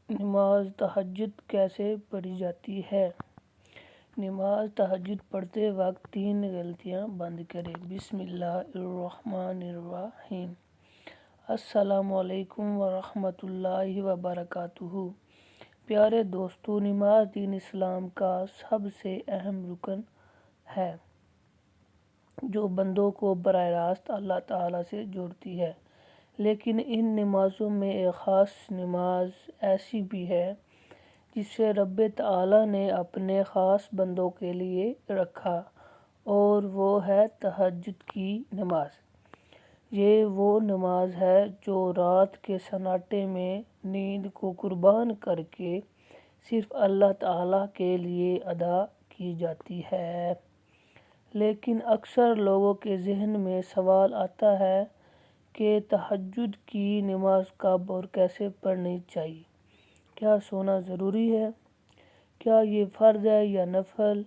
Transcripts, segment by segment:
نماز تہجد کیسے پڑھی جاتی ہے؟ نماز تہجد پڑھتے وقت 3 غلطیاں بند کریں۔ بسم اللہ الرحمن الرحیم۔ السلام علیکم ورحمۃ اللہ وبرکاتہ۔ پیارے دوستو، نماز دین اسلام کا سب سے اہم رکن ہے جو بندوں کو براہ راست اللہ تعالیٰ سے جوڑتی ہے۔ لیکن ان نمازوں میں ایک خاص نماز ایسی بھی ہے جسے رب تعالیٰ نے اپنے خاص بندوں کے لیے رکھا، اور وہ ہے تہجد کی نماز۔ یہ وہ نماز ہے جو رات کے سناٹے میں نیند کو قربان کر کے صرف اللہ تعالیٰ کے لیے ادا کی جاتی ہے۔ لیکن اکثر لوگوں کے ذہن میں سوال آتا ہے کہ تہجد کی نماز کب اور کیسے پڑھنی چاہیے؟ کیا سونا ضروری ہے؟ کیا یہ فرض ہے یا نفل؟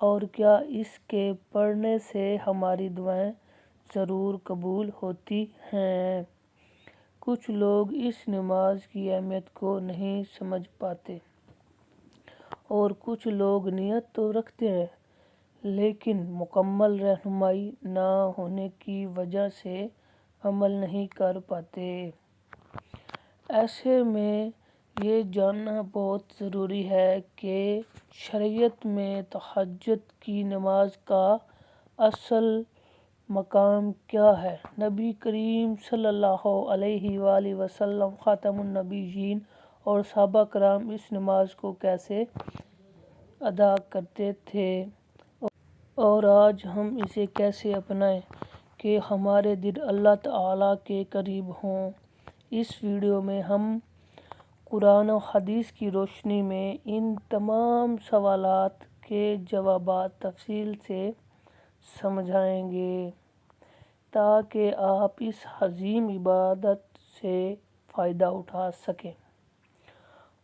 اور کیا اس کے پڑھنے سے ہماری دعائیں ضرور قبول ہوتی ہیں؟ کچھ لوگ اس نماز کی اہمیت کو نہیں سمجھ پاتے، اور کچھ لوگ نیت تو رکھتے ہیں لیکن مکمل رہنمائی نہ ہونے کی وجہ سے عمل نہیں کر پاتے۔ ایسے میں یہ جاننا بہت ضروری ہے کہ شریعت میں تہجد کی نماز کا اصل مقام کیا ہے۔ نبی کریم صلی اللہ علیہ وآلہ وسلم، خاتم النبیین اور صحابہ کرام اس نماز کو کیسے ادا کرتے تھے، اور آج ہم اسے کیسے اپنائیں کہ ہمارے دل اللہ تعالیٰ کے قریب ہوں۔ اس ویڈیو میں ہم قرآن و حدیث کی روشنی میں ان تمام سوالات کے جوابات تفصیل سے سمجھائیں گے تاکہ آپ اس عظیم عبادت سے فائدہ اٹھا سکیں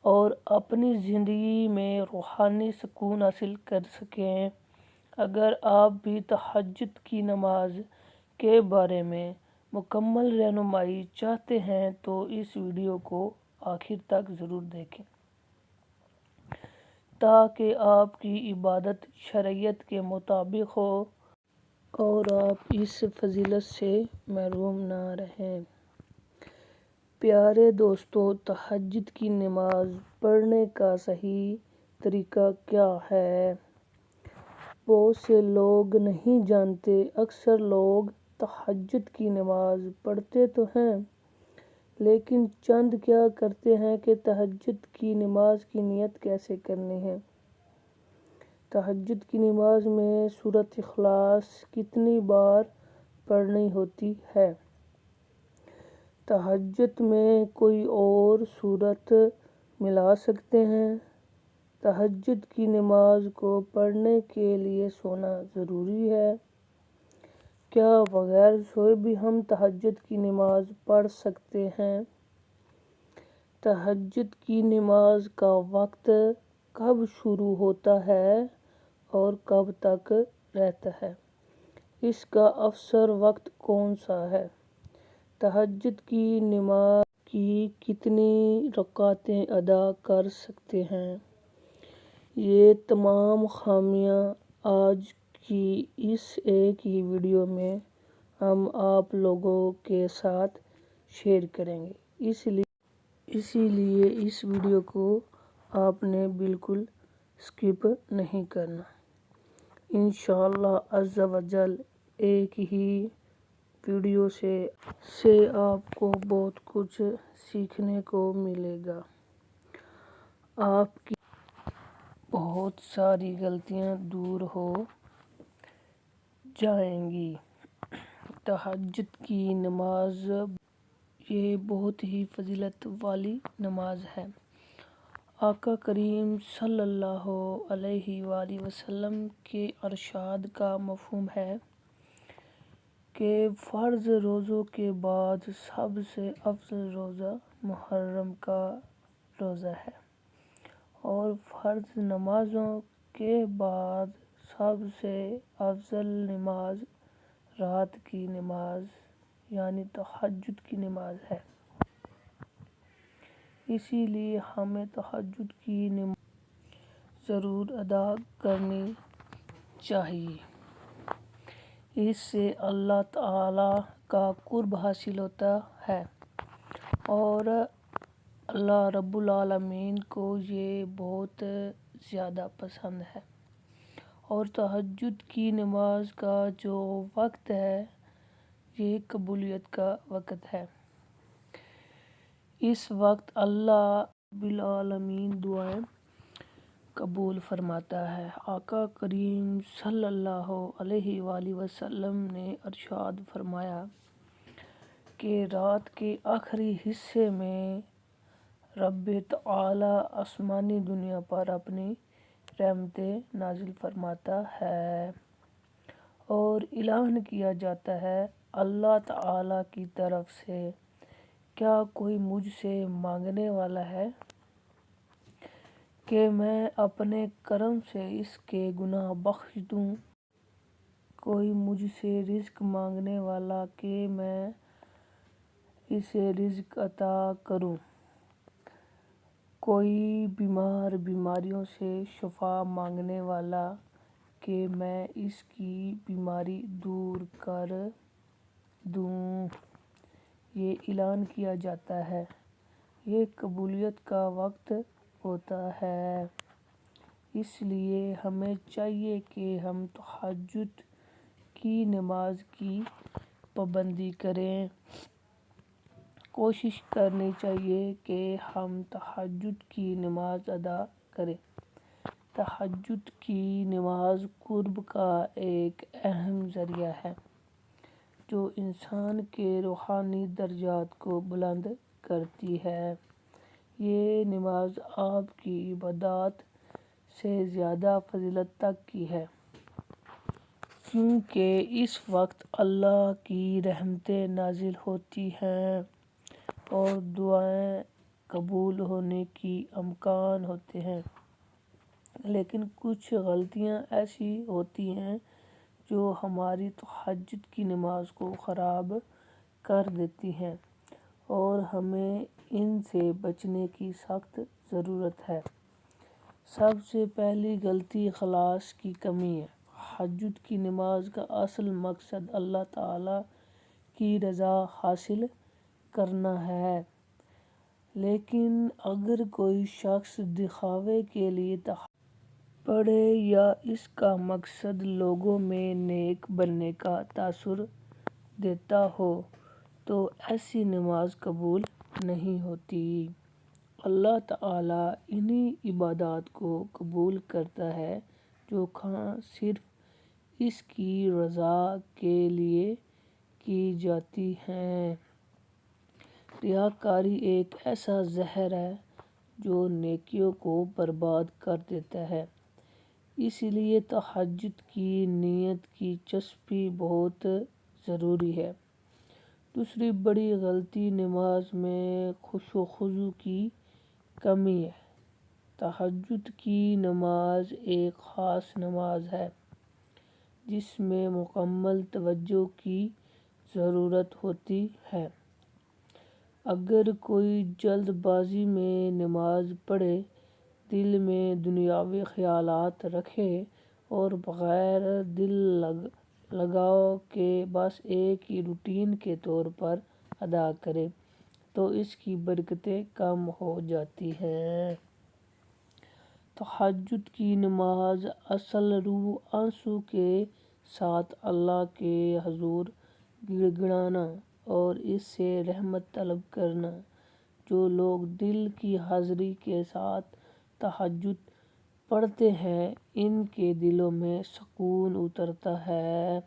اور اپنی زندگی میں روحانی سکون حاصل کر سکیں۔ اگر آپ بھی تہجد کی نماز کے بارے میں مکمل رہنمائی چاہتے ہیں تو اس ویڈیو کو آخر تک ضرور دیکھیں تاکہ آپ کی عبادت شریعت کے مطابق ہو اور آپ اس فضیلت سے محروم نہ رہیں۔ پیارے دوستو، تہجد کی نماز پڑھنے کا صحیح طریقہ کیا ہے؟ بہت سے لوگ نہیں جانتے۔ اکثر لوگ تہجد کی نماز پڑھتے تو ہیں لیکن چند کیا کرتے ہیں کہ تہجد کی نماز کی نیت کیسے کرنی ہے؟ تہجد کی نماز میں سورۃ اخلاص کتنی بار پڑھنی ہوتی ہے؟ تہجد میں کوئی اور سورت ملا سکتے ہیں؟ تہجد کی نماز کو پڑھنے کے لیے سونا ضروری ہے؟ کیا بغیر سوئے بھی ہم تہجد کی نماز پڑھ سکتے ہیں؟ تہجد کی نماز کا وقت کب شروع ہوتا ہے اور کب تک رہتا ہے؟ اس کا افضل وقت کون سا ہے؟ تہجد کی نماز کی کتنی رکعتیں ادا کر سکتے ہیں؟ یہ تمام خامیاں آج کی اس ایک ہی ویڈیو میں ہم آپ لوگوں کے ساتھ شیئر کریں گے، اسی لیے اس ویڈیو کو آپ نے بالکل سکپ نہیں کرنا۔ انشاءاللہ عز و جل ایک ہی ویڈیو سے آپ کو بہت کچھ سیکھنے کو ملے گا۔ آپ کی بہت ساری غلطیاں دور ہو جائیں گی۔ تہجد کی نماز یہ بہت ہی فضیلت والی نماز ہے۔ آقا کریم صلی اللہ علیہ وآلہ وسلم کے ارشاد کا مفہوم ہے کہ فرض روزوں کے بعد سب سے افضل روزہ محرم کا روزہ ہے، اور فرض نمازوں کے بعد سب سے افضل نماز رات کی نماز یعنی تہجد کی نماز ہے۔ اسی لیے ہمیں تہجد کی نماز ضرور ادا کرنی چاہیے۔ اس سے اللہ تعالیٰ کا قرب حاصل ہوتا ہے اور اللہ رب العالمین کو یہ بہت زیادہ پسند ہے۔ اور تہجد کی نماز کا جو وقت ہے یہ قبولیت کا وقت ہے۔ اس وقت اللہ رب العالمین دعائیں قبول فرماتا ہے۔ آقا کریم صلی اللہ علیہ وآلہ وسلم نے ارشاد فرمایا کہ رات کے آخری حصے میں رب تعالیٰ آسمانی دنیا پر اپنی رحمتیں نازل فرماتا ہے اور اعلان کیا جاتا ہے اللہ تعالیٰ کی طرف سے، کیا کوئی مجھ سے مانگنے والا ہے کہ میں اپنے کرم سے اس کے گناہ بخش دوں؟ کوئی مجھ سے رزق مانگنے والا کہ میں اسے رزق عطا کروں؟ کوئی بیمار بیماریوں سے شفا مانگنے والا کہ میں اس کی بیماری دور کر دوں؟ یہ اعلان کیا جاتا ہے۔ یہ قبولیت کا وقت ہوتا ہے۔ اس لیے ہمیں چاہیے کہ ہم تہجد کی نماز کی پابندی کریں۔ کوشش کرنی چاہیے کہ ہم تہجد کی نماز ادا کریں۔ تہجد کی نماز قرب کا ایک اہم ذریعہ ہے جو انسان کے روحانی درجات کو بلند کرتی ہے۔ یہ نماز آپ کی عبادات سے زیادہ فضیلت تک کی ہے کیونکہ اس وقت اللہ کی رحمتیں نازل ہوتی ہیں اور دعائیں قبول ہونے کے امکان ہوتے ہیں۔ لیکن کچھ غلطیاں ایسی ہوتی ہیں جو ہماری تہجد کی نماز کو خراب کر دیتی ہیں اور ہمیں ان سے بچنے کی سخت ضرورت ہے۔ سب سے پہلی غلطی اخلاص کی کمی ہے۔ تہجد کی نماز کا اصل مقصد اللہ تعالیٰ کی رضا حاصل کرنا ہے، لیکن اگر کوئی شخص دکھاوے کے لیے تہجد پڑھے یا اس کا مقصد لوگوں میں نیک بننے کا تاثر دیتا ہو تو ایسی نماز قبول نہیں ہوتی۔ اللہ تعالیٰ انہی عبادات کو قبول کرتا ہے جو صرف اس کی رضا کے لیے کی جاتی ہیں۔ ریاکاری ایک ایسا زہر ہے جو نیکیوں کو برباد کر دیتا ہے۔ اس لیے تہجد کی نیت کی چسپی بہت ضروری ہے۔ دوسری بڑی غلطی نماز میں خشوع و خضوع کی کمی ہے۔ تہجد کی نماز ایک خاص نماز ہے جس میں مکمل توجہ کی ضرورت ہوتی ہے۔ اگر کوئی جلد بازی میں نماز پڑھے، دل میں دنیاوی خیالات رکھے اور بغیر دل لگاؤ کے بس ایک ہی روٹین کے طور پر ادا کرے تو اس کی برکتیں کم ہو جاتی ہیں۔ تہجد کی نماز اصل روح آنسوں کے ساتھ اللہ کے حضور گڑ گڑانا اور اس سے رحمت طلب کرنا۔ جو لوگ دل کی حاضری کے ساتھ تہجد پڑھتے ہیں ان کے دلوں میں سکون اترتا ہے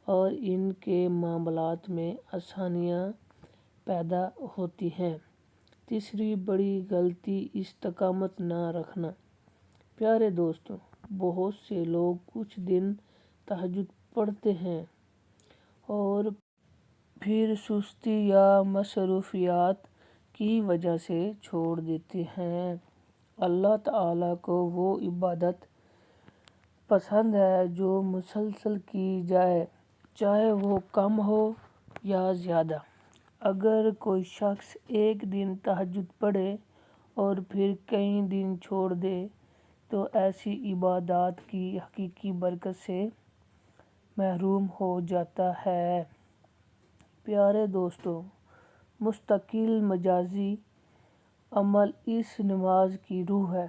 اور ان کے معاملات میں آسانیاں پیدا ہوتی ہیں۔ تیسری بڑی غلطی استقامت نہ رکھنا۔ پیارے دوستو، بہت سے لوگ کچھ دن تہجد پڑھتے ہیں اور پھر سستی یا مصروفیات کی وجہ سے چھوڑ دیتے ہیں۔ اللہ تعالیٰ کو وہ عبادت پسند ہے جو مسلسل کی جائے، چاہے وہ کم ہو یا زیادہ۔ اگر کوئی شخص ایک دن تہجد پڑھے اور پھر کئی دن چھوڑ دے تو ایسی عبادات کی حقیقی برکت سے محروم ہو جاتا ہے۔ پیارے دوستو، مستقل مجازی عمل اس نماز کی روح ہے۔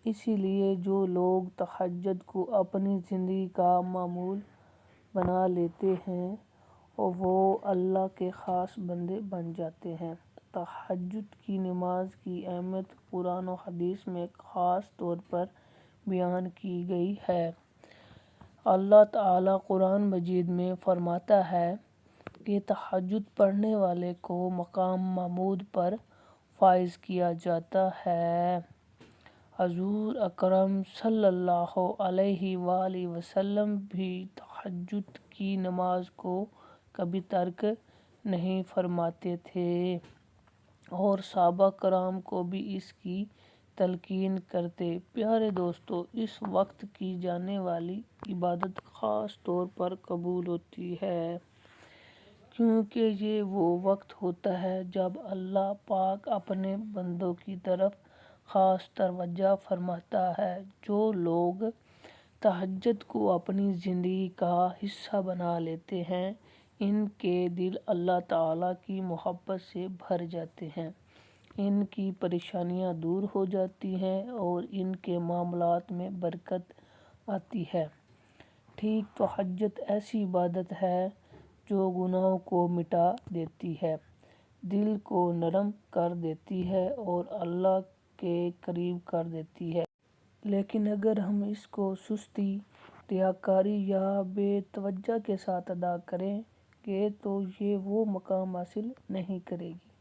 اسی لیے جو لوگ تہجد کو اپنی زندگی کا معمول بنا لیتے ہیں وہ اللہ کے خاص بندے بن جاتے ہیں۔ تہجد کی نماز کی اہمیت قرآن و حدیث میں خاص طور پر بیان کی گئی ہے۔ اللہ تعالیٰ قرآن مجید میں فرماتا ہے کہ تہجد پڑھنے والے کو مقام محمود پر فائز کیا جاتا ہے۔ حضور اکرم صلی اللہ علیہ وآلہ وسلم بھی تہجد کی نماز کو کبھی ترک نہیں فرماتے تھے اور صحابہ کرام کو بھی اس کی تلقین کرتے۔ پیارے دوستو، اس وقت کی جانے والی عبادت خاص طور پر قبول ہوتی ہے کیونکہ یہ وہ وقت ہوتا ہے جب اللہ پاک اپنے بندوں کی طرف خاص توجہ فرماتا ہے۔ جو لوگ تہجد کو اپنی زندگی کا حصہ بنا لیتے ہیں ان کے دل اللہ تعالیٰ کی محبت سے بھر جاتے ہیں، ان کی پریشانیاں دور ہو جاتی ہیں اور ان کے معاملات میں برکت آتی ہے۔ ٹھیک تہجد ایسی عبادت ہے جو گناہوں کو مٹا دیتی ہے، دل کو نرم کر دیتی ہے اور اللہ کے قریب کر دیتی ہے۔ لیکن اگر ہم اس کو سستی، ریاکاری یا بے توجہی کے ساتھ ادا کریں گے تو یہ وہ مقام حاصل نہیں کرے گی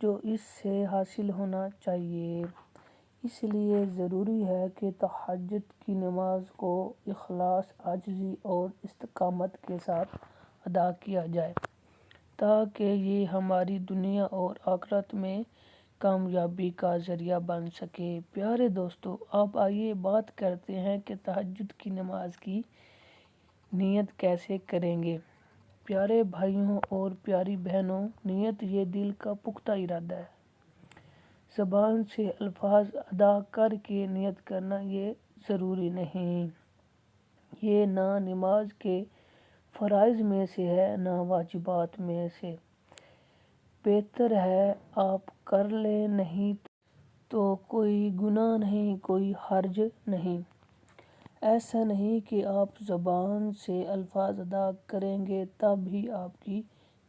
جو اس سے حاصل ہونا چاہیے۔ اس لیے ضروری ہے کہ تہجد کی نماز کو اخلاص، عاجزی اور استقامت کے ساتھ ادا کیا جائے تاکہ یہ ہماری دنیا اور آخرت میں کامیابی کا ذریعہ بن سکے۔ پیارے دوستو، اب آئیے بات کرتے ہیں کہ تہجد کی نماز کی نیت کیسے کریں گے۔ پیارے بھائیوں اور پیاری بہنوں، نیت یہ دل کا پختہ ارادہ ہے۔ زبان سے الفاظ ادا کر کے نیت کرنا یہ ضروری نہیں۔ یہ نہ نماز کے فرائض میں سے ہے نہ واجبات میں سے۔ بہتر ہے آپ کر لیں، نہیں تو کوئی گناہ نہیں، کوئی حرج نہیں۔ ایسا نہیں کہ آپ زبان سے الفاظ ادا کریں گے تب ہی آپ کی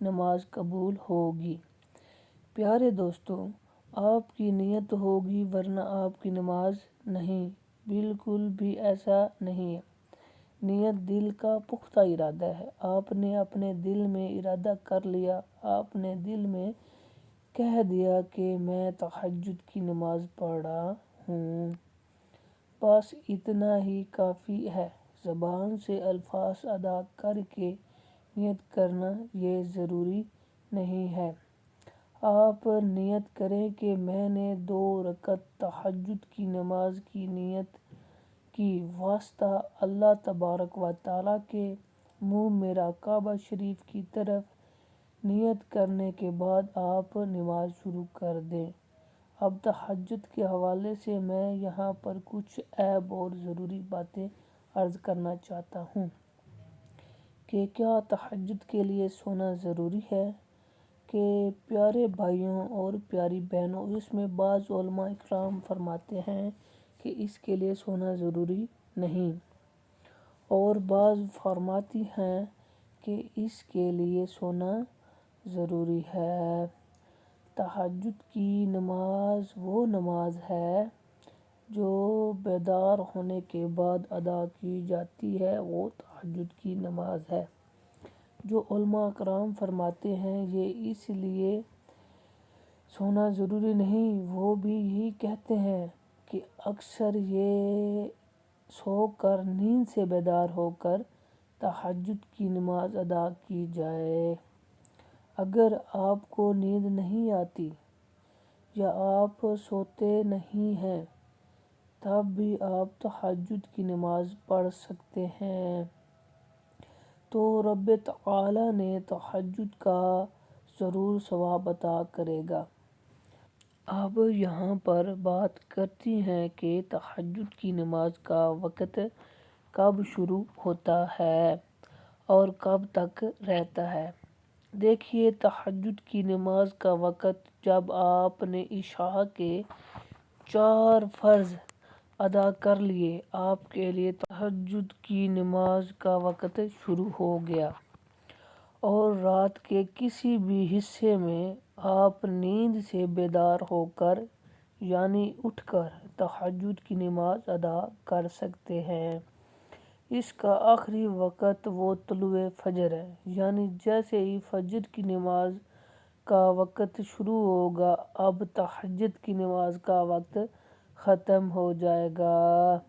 نماز قبول ہوگی۔ پیارے دوستو، آپ کی نیت ہوگی ورنہ آپ کی نماز نہیں، بالکل بھی ایسا نہیں ہے۔ نیت دل کا پختہ ارادہ ہے۔ آپ نے اپنے دل میں ارادہ کر لیا، آپ نے دل میں کہہ دیا کہ میں تہجد کی نماز پڑھ رہا ہوں، بس اتنا ہی کافی ہے۔ زبان سے الفاظ ادا کر کے نیت کرنا یہ ضروری نہیں ہے۔ آپ نیت کریں کہ میں نے 2 رکعت تہجد کی نماز کی نیت کی، واسطہ اللہ تبارک و تعالیٰ کے منہ میرا کعبہ شریف کی طرف۔ نیت کرنے کے بعد آپ نماز شروع کر دیں۔ اب تہجد کے حوالے سے میں یہاں پر کچھ اہم اور ضروری باتیں عرض کرنا چاہتا ہوں کہ کیا تہجد کے لیے سونا ضروری ہے؟ کہ پیارے بھائیوں اور پیاری بہنوں، اس میں بعض علماء کرام فرماتے ہیں کہ اس کے لیے سونا ضروری نہیں اور بعض فرماتی ہیں کہ اس کے لیے سونا ضروری ہے۔ تہجد کی نماز وہ نماز ہے جو بیدار ہونے کے بعد ادا کی جاتی ہے، وہ تہجد کی نماز ہے۔ جو علماء کرام فرماتے ہیں یہ اس لیے سونا ضروری نہیں، وہ بھی یہی کہتے ہیں کہ اکثر یہ سو کر نیند سے بیدار ہو کر تہجد کی نماز ادا کی جائے۔ اگر آپ کو نیند نہیں آتی یا آپ سوتے نہیں ہیں تب بھی آپ تہجد کی نماز پڑھ سکتے ہیں۔ تو رب تعالیٰ نے تہجد کا ضرور ثواب عطا کرے گا۔ اب یہاں پر بات کرتی ہیں کہ تہجد کی نماز کا وقت کب شروع ہوتا ہے اور کب تک رہتا ہے۔ دیکھیے، تہجد کی نماز کا وقت جب آپ نے عشاء کے 4 فرض ادا کر لیے، آپ کے لیے تہجد کی نماز کا وقت شروع ہو گیا، اور رات کے کسی بھی حصے میں آپ نیند سے بیدار ہو کر یعنی اٹھ کر تہجد کی نماز ادا کر سکتے ہیں۔ اس کا آخری وقت وہ طلوع فجر ہے، یعنی جیسے ہی فجر کی نماز کا وقت شروع ہوگا، اب تہجد کی نماز کا وقت ختم ہو جائے گا،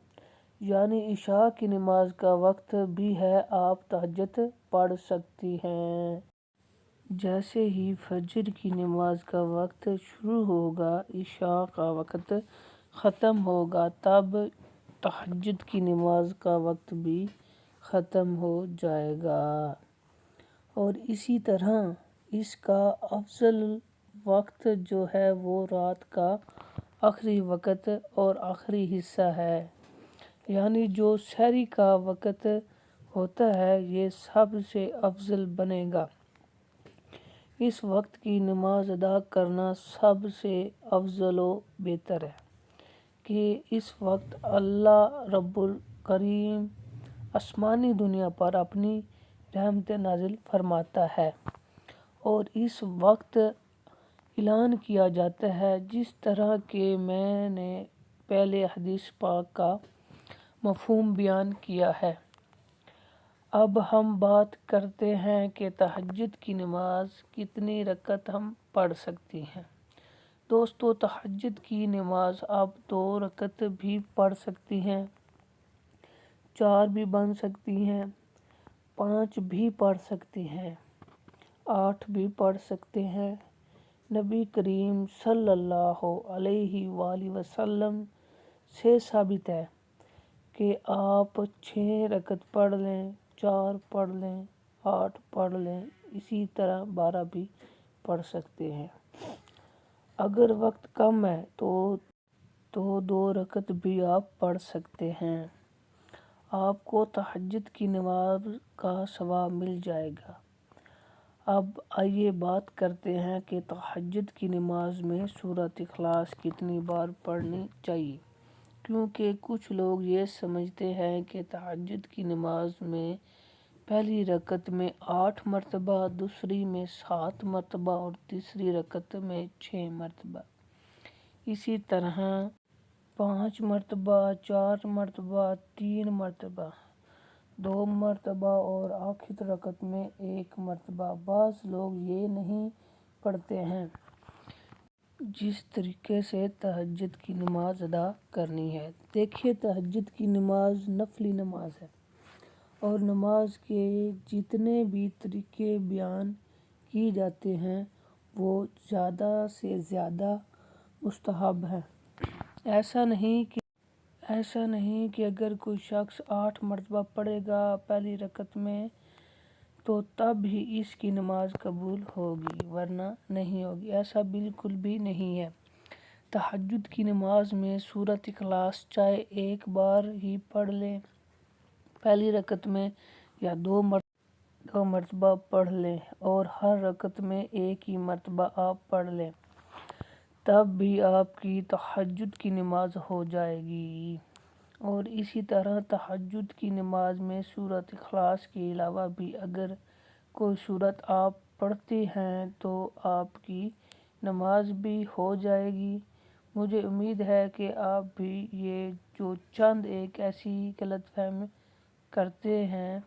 یعنی عشاء کی نماز کا وقت بھی ہے، آپ تہجد پڑھ سکتی ہیں۔ جیسے ہی فجر کی نماز کا وقت شروع ہوگا، عشاء کا وقت ختم ہوگا، تب تہجد کی نماز کا وقت بھی ختم ہو جائے گا، اور اسی طرح اس کا افضل وقت جو ہے وہ رات کا آخری وقت اور آخری حصہ ہے، یعنی جو سحری کا وقت ہوتا ہے، یہ سب سے افضل بنے گا۔ اس وقت کی نماز ادا کرنا سب سے افضل و بہتر ہے کہ اس وقت اللہ رب العالمین آسمانی دنیا پر اپنی رحمتیں نازل فرماتا ہے، اور اس وقت اعلان کیا جاتا ہے، جس طرح کہ میں نے پہلے حدیث پاک کا مفہوم بیان کیا ہے۔ اب ہم بات کرتے ہیں کہ تہجد کی نماز کتنی رکعت ہم پڑھ سکتے ہیں۔ دوستو، تہجد کی نماز آپ 2 رکعت بھی پڑھ سکتی ہیں، 4 بھی بن سکتی ہیں، 5 بھی پڑھ سکتی ہیں، 8 بھی پڑھ سکتے ہیں۔ نبی کریم صلی اللہ علیہ وآلہ وسلم سے ثابت ہے کہ آپ 6 رکعت پڑھ لیں، 4 پڑھ لیں، 8 پڑھ لیں، اسی طرح 12 بھی پڑھ سکتے ہیں۔ اگر وقت کم ہے تو 2 رکعت بھی آپ پڑھ سکتے ہیں، آپ کو تہجد کی نماز کا ثواب مل جائے گا۔ اب آئیے بات کرتے ہیں کہ تہجد کی نماز میں سورۃ اخلاص کتنی بار پڑھنی چاہیے، کیونکہ کچھ لوگ یہ سمجھتے ہیں کہ تہجد کی نماز میں پہلی رکعت میں 8 مرتبہ، دوسری میں 7 مرتبہ اور تیسری رکعت میں 6 مرتبہ، اسی طرح 5 مرتبہ، 4 مرتبہ، 3 مرتبہ، 2 مرتبہ اور آخری رکعت میں 1 مرتبہ۔ بعض لوگ یہ نہیں پڑھتے ہیں۔ جس طریقے سے تہجد کی نماز ادا کرنی ہے، دیکھیے، تہجد کی نماز نفلی نماز ہے، اور نماز کے جتنے بھی طریقے بیان کیے جاتے ہیں وہ زیادہ سے زیادہ مستحب ہیں۔ ایسا نہیں کہ اگر کوئی شخص 8 مرتبہ پڑھے گا پہلی رکعت میں تو تب ہی اس کی نماز قبول ہوگی، ورنہ نہیں ہوگی، ایسا بالکل بھی نہیں ہے۔ تہجد کی نماز میں سورۃ اخلاص چاہے 1 بار ہی پڑھ لیں پہلی رکعت میں، یا 2 مرتبہ پڑھ لیں، اور ہر رکعت میں 1 ہی مرتبہ آپ پڑھ لیں، تب بھی آپ کی تہجد کی نماز ہو جائے گی۔ اور اسی طرح تہجد کی نماز میں سورۃ اخلاص کے علاوہ بھی اگر کوئی سورت آپ پڑھتے ہیں تو آپ کی نماز بھی ہو جائے گی۔ مجھے امید ہے کہ آپ بھی یہ جو چند ایک ایسی غلط فہمی کرتے ہیں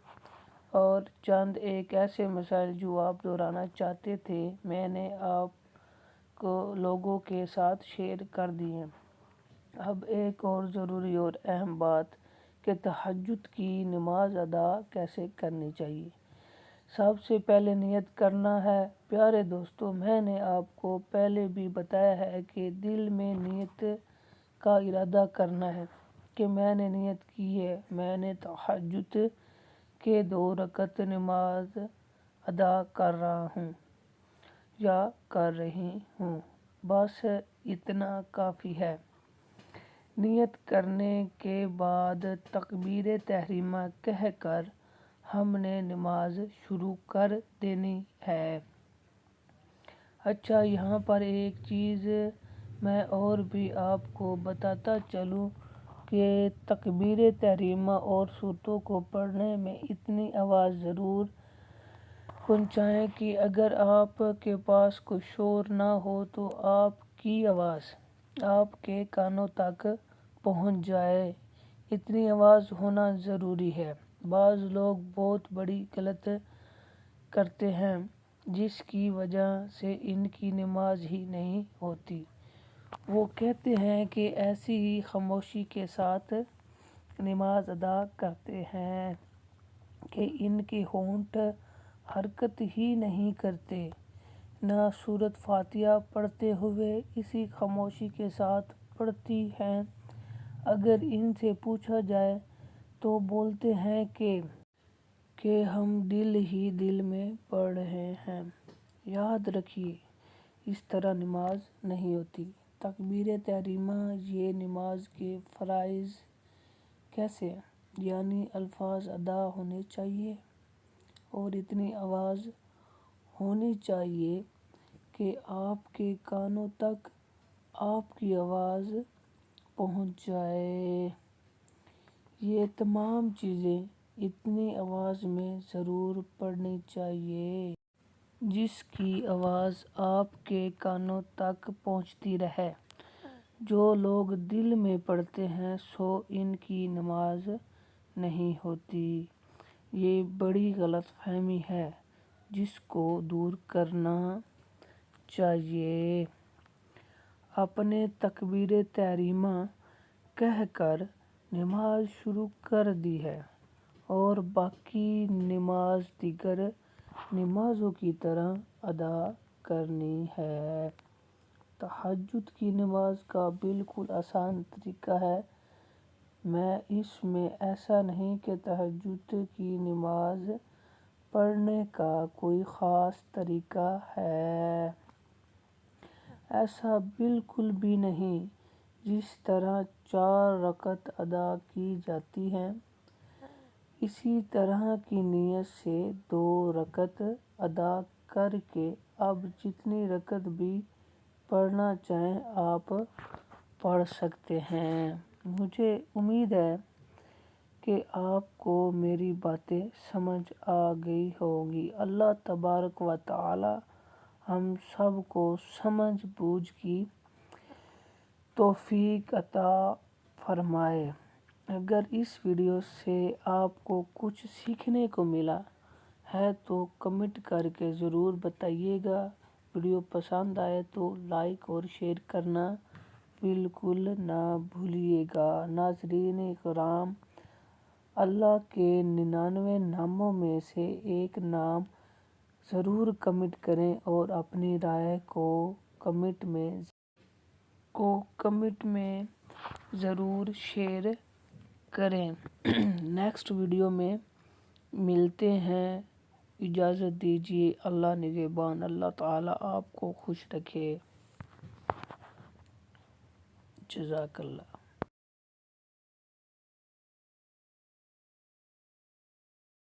اور چند ایک ایسے مسائل جو آپ دہرانا چاہتے تھے، میں نے آپ کو لوگوں کے ساتھ شیئر کر دیے۔ اب ایک اور ضروری اور اہم بات کہ تہجد کی نماز ادا کیسے کرنی چاہیے۔ سب سے پہلے نیت کرنا ہے۔ پیارے دوستو، میں نے آپ کو پہلے بھی بتایا ہے کہ دل میں نیت کا ارادہ کرنا ہے کہ میں نے نیت کی ہے، میں نے تہجد کے 2 رکعت نماز ادا کر رہا ہوں، یا کر رہی ہوں، بس اتنا کافی ہے۔ نیت کرنے کے بعد تکبیر تحریمہ کہہ کر ہم نے نماز شروع کر دینی ہے۔ اچھا، یہاں پر ایک چیز میں اور بھی آپ کو بتاتا چلوں کہ تکبیر تحریمہ اور سورتوں کو پڑھنے میں اتنی آواز ضرور پہنچائیں کہ اگر آپ کے پاس کوئی شور نہ ہو تو آپ کی آواز آپ کے کانوں تک پہنچ جائے، اتنی آواز ہونا ضروری ہے۔ بعض لوگ بہت بڑی غلطی کرتے ہیں جس کی وجہ سے ان کی نماز ہی نہیں ہوتی۔ وہ کہتے ہیں کہ ایسی ہی خاموشی کے ساتھ نماز ادا کرتے ہیں کہ ان کے ہونٹ حرکت ہی نہیں کرتے، نہ سورۃ فاتحہ پڑھتے ہوئے اسی خاموشی کے ساتھ پڑھتی ہیں۔ اگر ان سے پوچھا جائے تو بولتے ہیں کہ ہم دل ہی دل میں پڑھ رہے ہیں۔ یاد رکھیے، اس طرح نماز نہیں ہوتی۔ تکبیر تحریمہ یہ نماز کے فرائض کیسے؟ یعنی الفاظ ادا ہونے چاہیے اور اتنی آواز ہونی چاہیے کہ آپ کے کانوں تک آپ کی آواز پہنچ جائے۔ یہ تمام چیزیں اتنی آواز میں ضرور پڑھنی چاہیے جس کی آواز آپ کے کانوں تک پہنچتی رہے۔ جو لوگ دل میں پڑھتے ہیں سو ان کی نماز نہیں ہوتی۔ یہ بڑی غلط فہمی ہے جس کو دور کرنا چاہیے۔ آپ نے تکبیر تحریمہ کہہ کر نماز شروع کر دی ہے اور باقی نماز دیگر نمازوں کی طرح ادا کرنی ہے۔ تہجد کی نماز کا بالکل آسان طریقہ ہے۔ میں اس میں ایسا نہیں کہ تہجد کی نماز پڑھنے کا کوئی خاص طریقہ ہے، ایسا بالکل بھی نہیں۔ جس طرح 4 رکعت ادا کی جاتی ہیں اسی طرح کی نیت سے 2 رکعت ادا کر کے آپ جتنی رکعت بھی پڑھنا چاہیں آپ پڑھ سکتے ہیں۔ مجھے امید ہے کہ آپ کو میری باتیں سمجھ آ گئی ہوں گی۔ اللہ تبارک و تعالی ہم سب کو سمجھ بوجھ کی توفیق عطا فرمائے۔ اگر اس ویڈیو سے آپ کو کچھ سیکھنے کو ملا ہے تو کمنٹ کر کے ضرور بتائیے گا۔ ویڈیو پسند آئے تو لائک اور شیئر کرنا بالکل نہ بھولیے گا۔ ناظرین کرام، اللہ کے 99 ناموں میں سے ایک نام ضرور کمنٹ کریں اور اپنی رائے کو کمنٹ میں ضرور شیئر کریں۔ نیکسٹ ویڈیو میں ملتے ہیں۔ اجازت دیجیے۔ اللہ نگہبان۔ اللہ تعالی آپ کو خوش رکھے۔ جزاک اللہ۔